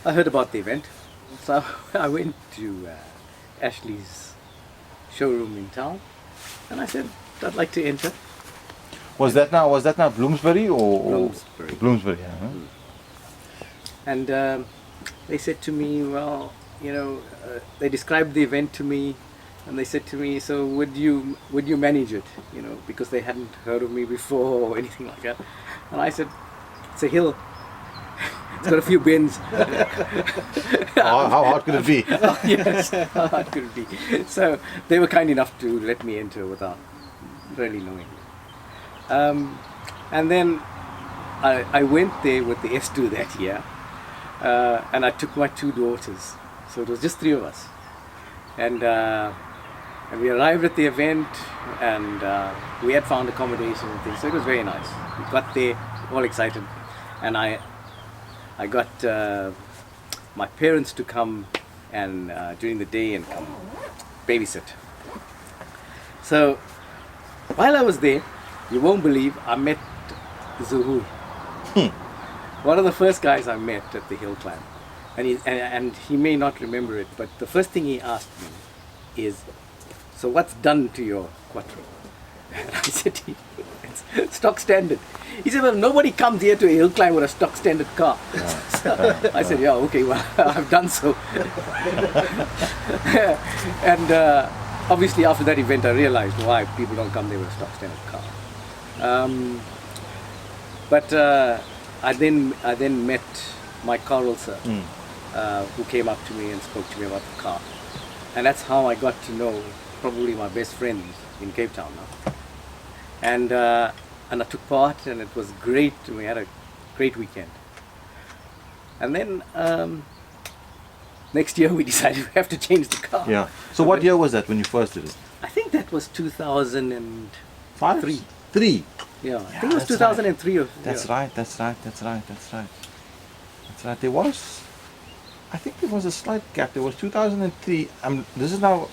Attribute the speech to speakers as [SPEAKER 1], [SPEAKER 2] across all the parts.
[SPEAKER 1] I heard about the event, so I went to Ashley's showroom in town, and I said I'd like to enter.
[SPEAKER 2] Was that now Bloomsbury or
[SPEAKER 1] Bloomsbury?
[SPEAKER 2] Bloomsbury, yeah. Huh?
[SPEAKER 1] And they said to me, well, they described the event to me, and they said to me, so would you manage it? Because they hadn't heard of me before or anything like that. And I said, it's a hill. It's got a few bends.
[SPEAKER 2] How hard could it be?
[SPEAKER 1] Yes, how hard could it be? So they were kind enough to let me enter without really knowing. And then I went there with the S2 that year, and I took my 2 daughters. So it was just 3 of us. And we arrived at the event, and we had found accommodation and things, so it was very nice. We got there, all excited, and I got my parents to come and during the day and come babysit. So while I was there, you won't believe, I met Zuhur. One of the first guys I met at the hill climb, and he may not remember it, but the first thing he asked me is, so what's done to your Quattro? And I said to him, it's stock standard. He said, well, nobody comes here to a hill climb with a stock standard car. So I said, yeah, okay, well, I've done so. And obviously after that event I realized why people don't come there with a stock standard car. But I then met Mike Carlser, who came up to me and spoke to me about the car. And that's how I got to know probably my best friends in Cape Town now. And I took part, and it was great. We had a great weekend. And then next year we decided we have to change the car.
[SPEAKER 2] Yeah. So what year was that when you first did it?
[SPEAKER 1] I think that was 2003.
[SPEAKER 2] 3.
[SPEAKER 1] Yeah, I think it was 2003.
[SPEAKER 2] Right. That's right. There was, I think there was a slight gap. There was 2003. This is now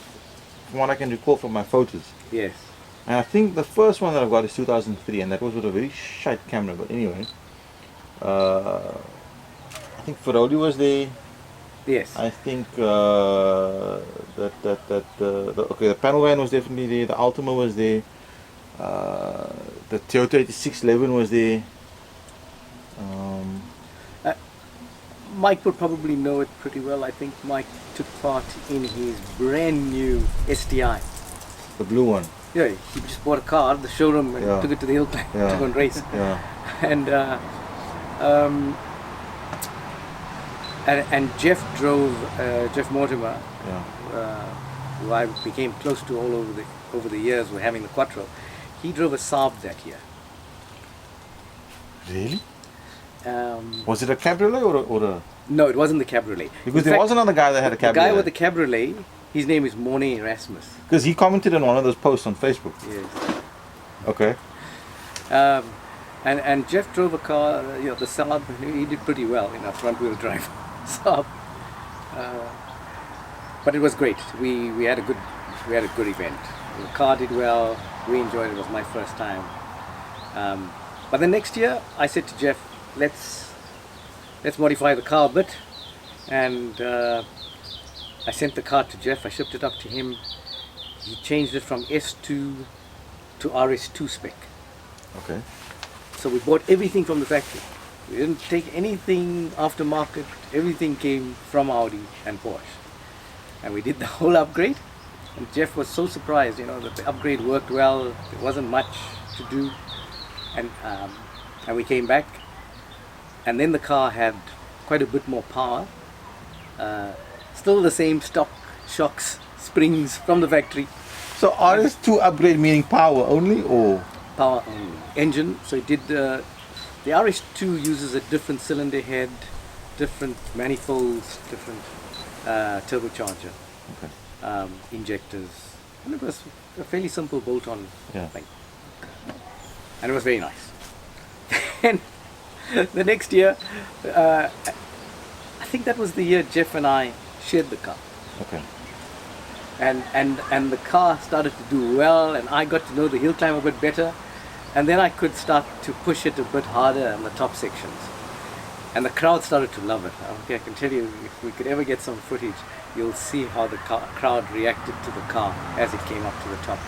[SPEAKER 2] from what I can recall from my photos.
[SPEAKER 1] Yes.
[SPEAKER 2] And I think the first one that I've got is 2003, and that was with a very shite camera. But anyway, I think Ferroli was there.
[SPEAKER 1] Yes.
[SPEAKER 2] I think the panel van was definitely there. The Ultima was there. The Toyota 8611 was there.
[SPEAKER 1] Mike would probably know it pretty well. I think Mike took part in his brand new STI.
[SPEAKER 2] The blue one.
[SPEAKER 1] Yeah, he just bought a car at the showroom and took it to the hill climb to go and race.
[SPEAKER 2] Yeah.
[SPEAKER 1] And Jeff Mortimer, who I became close to all over the years with having the Quattro. He drove a Saab that year.
[SPEAKER 2] Really? Was it a cabriolet or a?
[SPEAKER 1] No, it wasn't the cabriolet.
[SPEAKER 2] Because there was another guy that had a cabriolet.
[SPEAKER 1] The guy with the cabriolet, his name is Morne Erasmus.
[SPEAKER 2] Because he commented on one of those posts on Facebook.
[SPEAKER 1] Yes.
[SPEAKER 2] Okay.
[SPEAKER 1] And Jeff drove a car, the Saab. He did pretty well in a front-wheel drive Saab. But it was great. We had a good event. The car did well. We enjoyed it. It was my first time. But the next year, I said to Jeff, let's modify the car a bit, and I sent the car to Jeff. I shipped it up to him. He changed it from S2 to RS2 spec.
[SPEAKER 2] Okay.
[SPEAKER 1] So we bought everything from the factory. We didn't take anything aftermarket. Everything came from Audi and Porsche, and we did the whole upgrade. And Jeff was so surprised, that the upgrade worked well. There wasn't much to do, and we came back, and then the car had quite a bit more power. Still the same stock shocks, springs from the factory.
[SPEAKER 2] So RS2 upgrade meaning power only, or?
[SPEAKER 1] Power only. Engine, so it did the RS2 uses a different cylinder head, different manifolds, different turbocharger.
[SPEAKER 2] Okay.
[SPEAKER 1] Injectors, and it was a fairly simple bolt-on thing, and it was very nice. And the next year, I think that was the year Jeff and I shared the car.
[SPEAKER 2] Okay.
[SPEAKER 1] And the car started to do well, and I got to know the hill climb a bit better, and then I could start to push it a bit harder in the top sections. And the crowd started to love it. Okay, I can tell you, if we could ever get some footage, you'll see how the crowd reacted to the car as it came up to the top.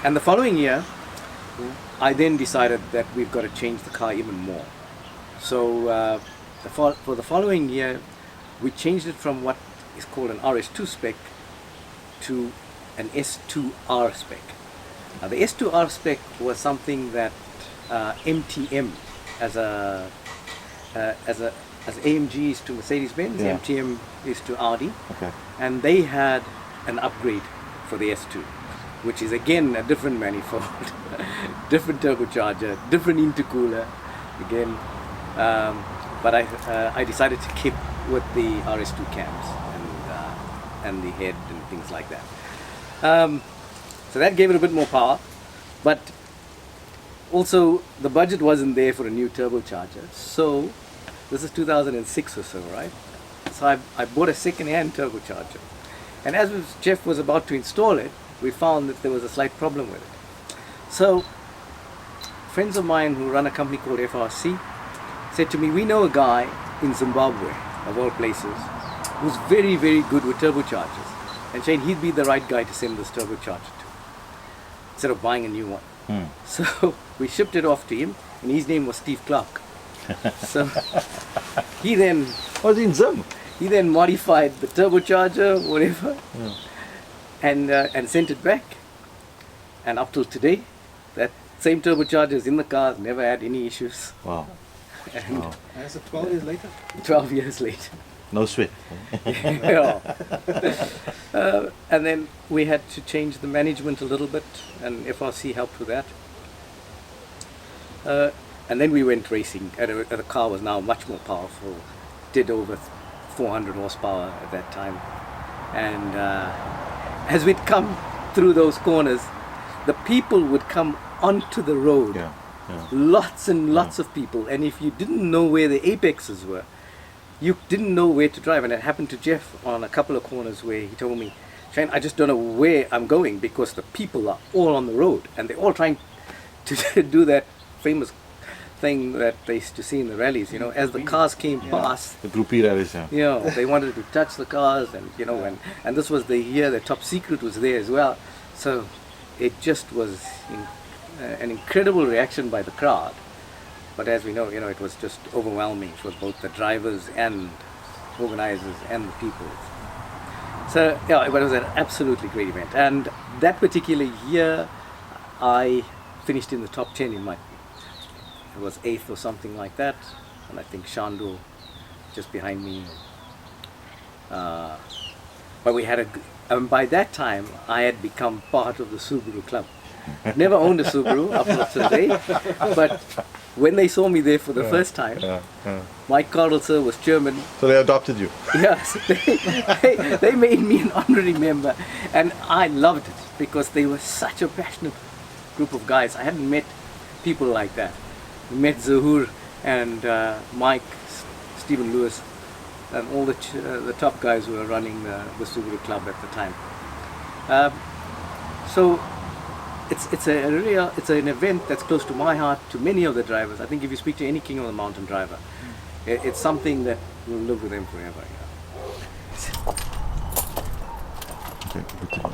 [SPEAKER 1] And the following year, I then decided that we've got to change the car even more. So for the following year, we changed it from what is called an RS2 spec to an S2R spec. Now, the S2R spec was something that MTM, as AMG is to Mercedes-Benz,
[SPEAKER 2] Yeah.
[SPEAKER 1] MTM is to Audi,
[SPEAKER 2] Okay.
[SPEAKER 1] and they had an upgrade for the S2, which is again a different manifold, different turbocharger, different intercooler, again. But I decided to keep with the RS2 cams and the head and things like that. So that gave it a bit more power, but also the budget wasn't there for a new turbocharger. So this is 2006 or so, right? So I bought a second-hand turbocharger, and as Jeff was about to install it, we found that there was a slight problem with it. So friends of mine who run a company called FRC said to me, we know a guy in Zimbabwe, of all places, who's very, very good with turbochargers. And Shane, he'd be the right guy to send this turbocharger to, instead of buying a new one. So we shipped it off to him, and his name was Steve Clark. So he then
[SPEAKER 2] Was in Zim?
[SPEAKER 1] he then modified the turbocharger, whatever, and sent it back. And up till today, that same turbocharger is in the car, never had any issues.
[SPEAKER 2] Wow.
[SPEAKER 1] And
[SPEAKER 2] Wow.
[SPEAKER 3] And so 12 years later?
[SPEAKER 1] 12 years later.
[SPEAKER 2] No sweat.
[SPEAKER 1] Yeah. And then we had to change the management a little bit, and FRC helped with that. And then we went racing, and the car was now much more powerful, did over 400 horsepower at that time. And as we'd come through those corners, the people would come onto the road.
[SPEAKER 2] Yeah. Yeah.
[SPEAKER 1] Lots and lots of people, and if you didn't know where the apexes were, you didn't know where to drive. And it happened to Jeff on a couple of corners where he told me, Shane, I just don't know where I'm going because the people are all on the road and they're all trying to do that famous thing that they used to see in the rallies, you know, as the cars came past,
[SPEAKER 2] The groupie rallies, yeah.
[SPEAKER 1] you know, they wanted to touch the cars, and you know, and this was the year the Top Secret was there as well. So it just was an incredible reaction by the crowd. But as we know, you know, it was just overwhelming for both the drivers and organizers and the people. So yeah, it was an absolutely great event. And that particular year, I finished in the top 10 in my, it was 8th or something like that. And I think Shandu just behind me. But we had by that time, I had become part of the Subaru club. Never owned a Subaru up until today, but when they saw me there for the first time, Mike Carlser was chairman.
[SPEAKER 2] So they adopted you.
[SPEAKER 1] Yes, they made me an honorary member, and I loved it because they were such a passionate group of guys. I hadn't met people like that. We met Zahur and Mike, Stephen Lewis, and all the top guys who were running the Subaru club at the time. So it's an event that's close to my heart, to many of the drivers. I think if you speak to any King of the Mountain driver, it's something that will live with them forever. Yeah.
[SPEAKER 2] Okay, good to know.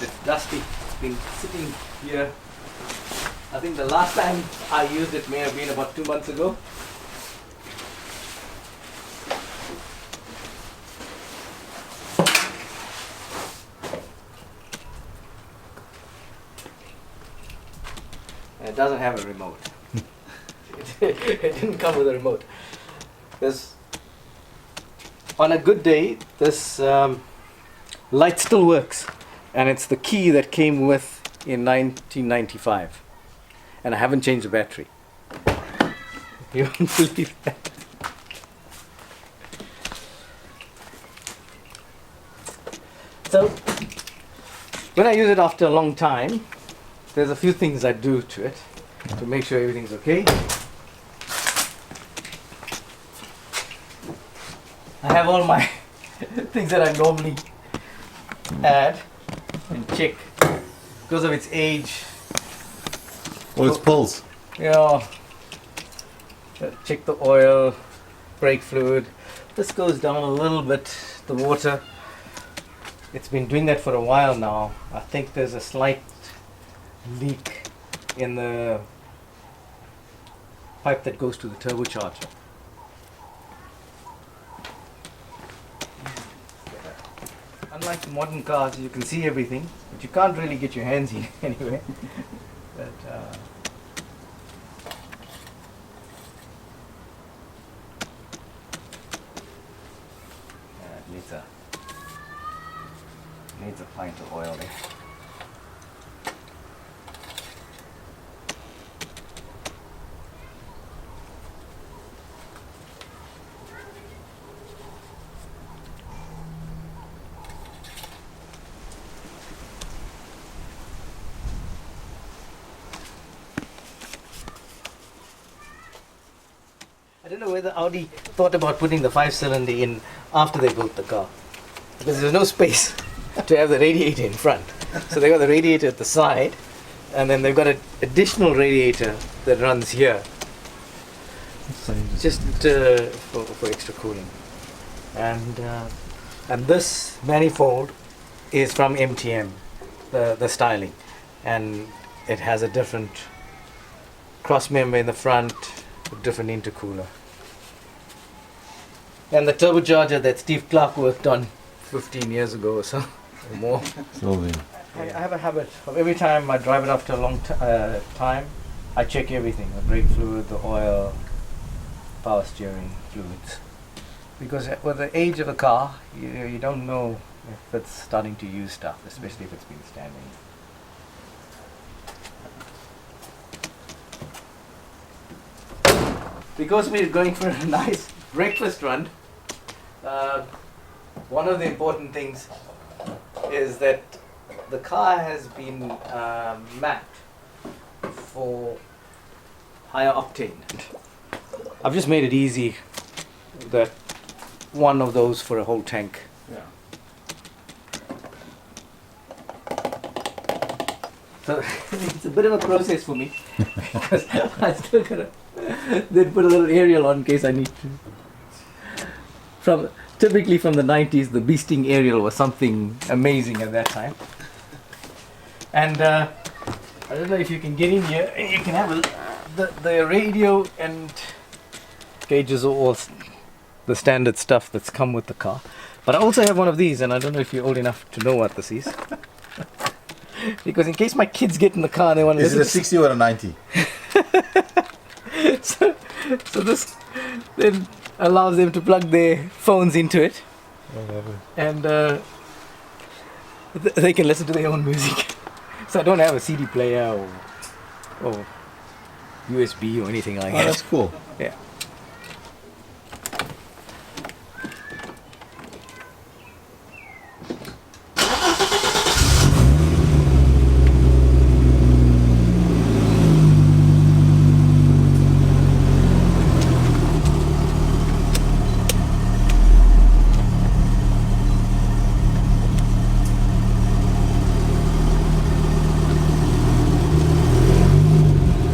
[SPEAKER 1] It's dusty. It's been sitting here. I think the last time I used it may have been about 2 months ago. And it doesn't have a remote. It didn't come with a remote. On a good day, this light still works, and it's the key that came with in 1995, and I haven't changed the battery. You won't believe that. So when I use it after a long time, there's a few things I do to it to make sure everything's okay. I have all my things that I normally add and check because of its age.
[SPEAKER 2] Well, it's pulls.
[SPEAKER 1] Check the oil, brake fluid. This goes down a little bit, the water. It's been doing that for a while now. I think there's a slight leak in the pipe that goes to the turbocharger. Unlike modern cars, you can see everything, but you can't really get your hands in anyway. But it needs a pint of oil there. I don't know whether Audi thought about putting the 5-cylinder in after they built the car, because there's no space to have the radiator in front. So they got the radiator at the side, and then they've got an additional radiator that runs here, just for extra cooling. And this manifold is from MTM, the styling, and it has a different cross member in the front, a different intercooler. And the turbocharger that Steve Clark worked on 15 years ago or so, or more. I have a habit of every time I drive it after a long time, I check everything, the brake fluid, the oil, power steering fluids. Because with the age of a car, you don't know if it's starting to use stuff, especially if it's been standing. Because we're going for a nice breakfast run, one of the important things is that the car has been mapped for higher octane. I've just made it easy that one of those for a whole tank.
[SPEAKER 2] Yeah.
[SPEAKER 1] So it's a bit of a process for me because I still gotta then put a little aerial on in case I need to. Typically from the 90s, the Beasting aerial was something amazing at that time. And I don't know if you can get in here and you can have the radio and gauges are all the standard stuff that's come with the car. But I also have one of these, and I don't know if you're old enough to know what this is. Because in case my kids get in the car and they want to
[SPEAKER 2] listen. Is it a 60 or a 90?
[SPEAKER 1] so this then allows them to plug their phones into it, and they can listen to their own music. So I don't have a CD player or USB or anything like that.
[SPEAKER 2] That's cool.
[SPEAKER 1] Yeah.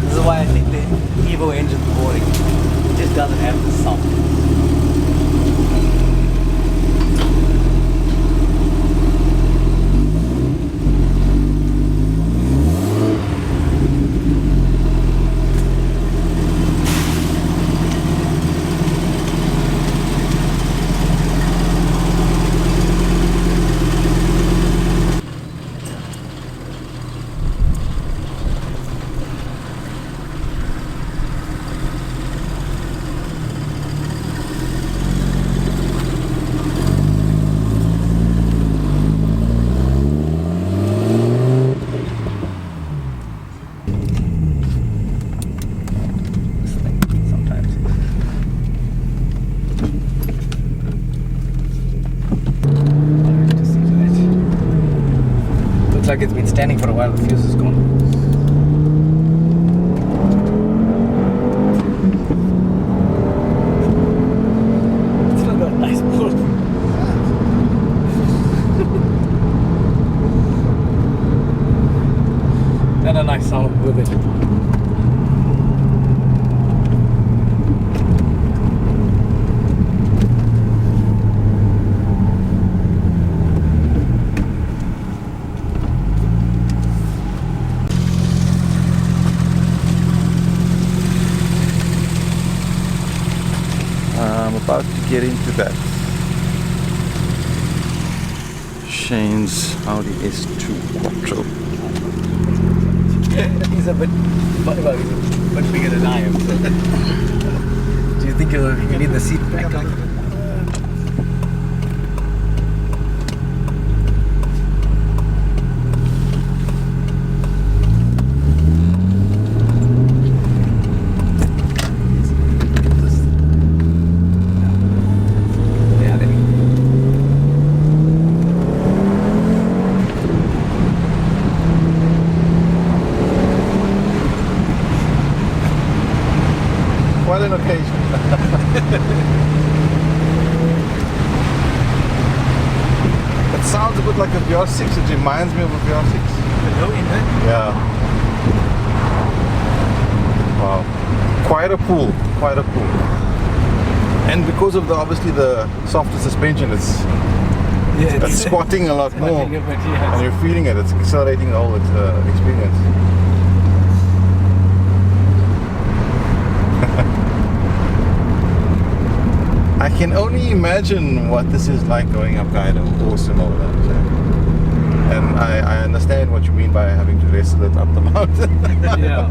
[SPEAKER 1] This is why I think the Evo engine's boring. like it's been standing for a while. The fuse is gone. It's still got a nice pull. And a nice sound with it.
[SPEAKER 2] I'm about to get into that. Shane's Audi S2 Quattro.
[SPEAKER 1] He's a bit bigger than I am. So. Do you think you need the seat back?
[SPEAKER 2] Quite an occasion. It sounds a bit like a VR6. It reminds me of a VR6.
[SPEAKER 1] Low in there?
[SPEAKER 2] Yeah. Wow. Quite a pull. Quite a pull. And because of the obviously the softer suspension, it's squatting a lot more, and you're feeling it. It's accelerating the whole experience. I can only imagine what this is like going up Kaido or Simola. And I understand what you mean by having to wrestle it up the mountain.
[SPEAKER 1] Yeah.